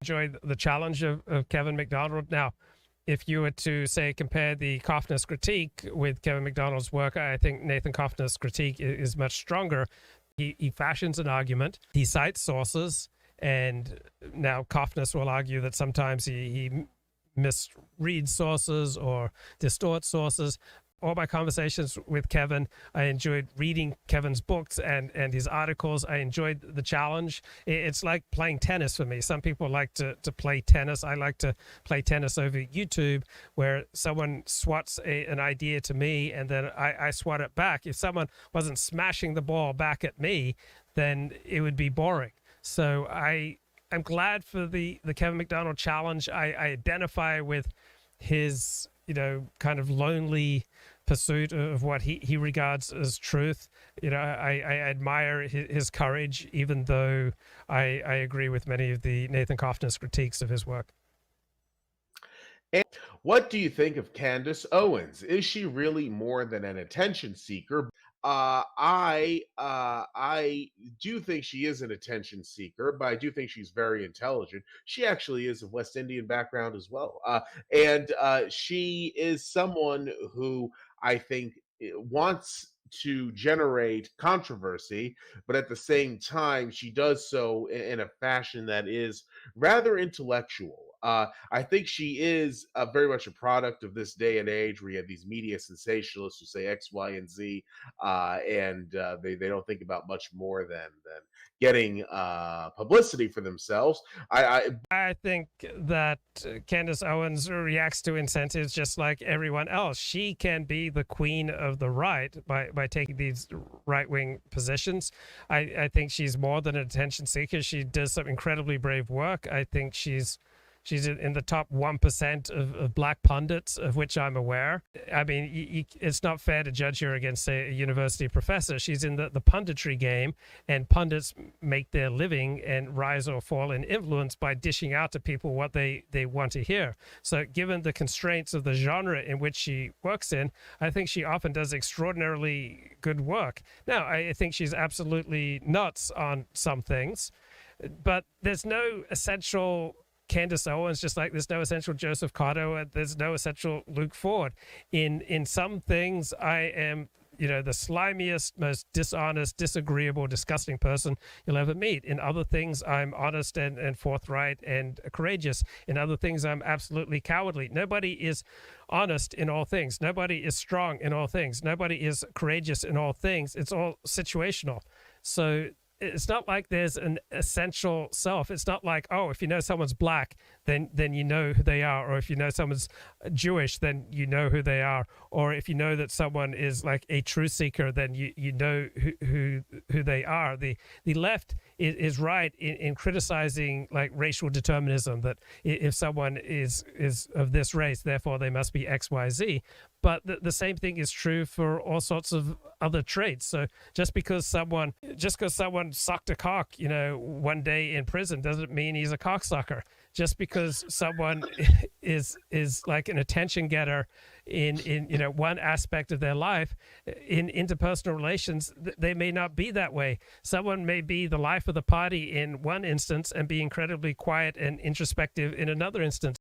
enjoyed the challenge of Kevin MacDonald. Now, if you were to, say, compare the Cofnas critique with Kevin MacDonald's work, I think Nathan Cofnas' critique is much stronger. He fashions an argument, he cites sources, and now Cofnas will argue that sometimes he misreads sources or distorts sources. All my conversations with Kevin, I enjoyed reading Kevin's books and his articles. I enjoyed the challenge. It's like playing tennis for me. Some people like to play tennis. I like to play tennis over YouTube, where someone swats an idea to me and then I swat it back. If someone wasn't smashing the ball back at me, then it would be boring. So I'm glad for the Kevin MacDonald challenge. I identify with his, kind of lonely pursuit of what he regards as truth. I admire his courage, even though I agree with many of the Nathan Cofnas critiques of his work. And what do you think of Candace Owens? Is she really more than an attention seeker? I do think she is an attention seeker, but I do think she's very intelligent. She actually is of West Indian background as well, and she is someone who I think wants to generate controversy, but at the same time, she does so in a fashion that is rather intellectual. I think she is very much a product of this day and age where you have these media sensationalists who say X, Y, and Z, and they don't think about much more than getting publicity for themselves. I think that Candace Owens reacts to incentives just like everyone else. She can be the queen of the right by taking these right-wing positions. I think she's more than an attention seeker. She does some incredibly brave work. I think she's in the top 1% of black pundits, of which I'm aware. I mean, it's not fair to judge her against, say, a university professor. She's in the punditry game, and pundits make their living and rise or fall in influence by dishing out to people what they want to hear. So given the constraints of the genre in which she works in, I think she often does extraordinarily good work. Now, I think she's absolutely nuts on some things, but there's no essential Candace Owens, just like there's no essential Joseph Cotto, and there's no essential Luke Ford. In some things, I am, the slimiest, most dishonest, disagreeable, disgusting person you'll ever meet. In other things, I'm honest and forthright and courageous. In other things, I'm absolutely cowardly. Nobody is honest in all things. Nobody is strong in all things. Nobody is courageous in all things. It's all situational. So it's not like there's an essential self. It's not like, oh, if you know someone's black, then you know who they are. Or if you know someone's Jewish, then you know who they are. Or if you know that someone is like a truth seeker, then you know who they are. The left is right in criticizing like racial determinism, that if someone is of this race, therefore they must be X, Y, Z. But the same thing is true for all sorts of other traits. So just because someone sucked a cock, one day in prison, doesn't mean he's a cocksucker. Just because someone is like an attention getter in one aspect of their life, in interpersonal relations, they may not be that way. Someone may be the life of the party in one instance and be incredibly quiet and introspective in another instance.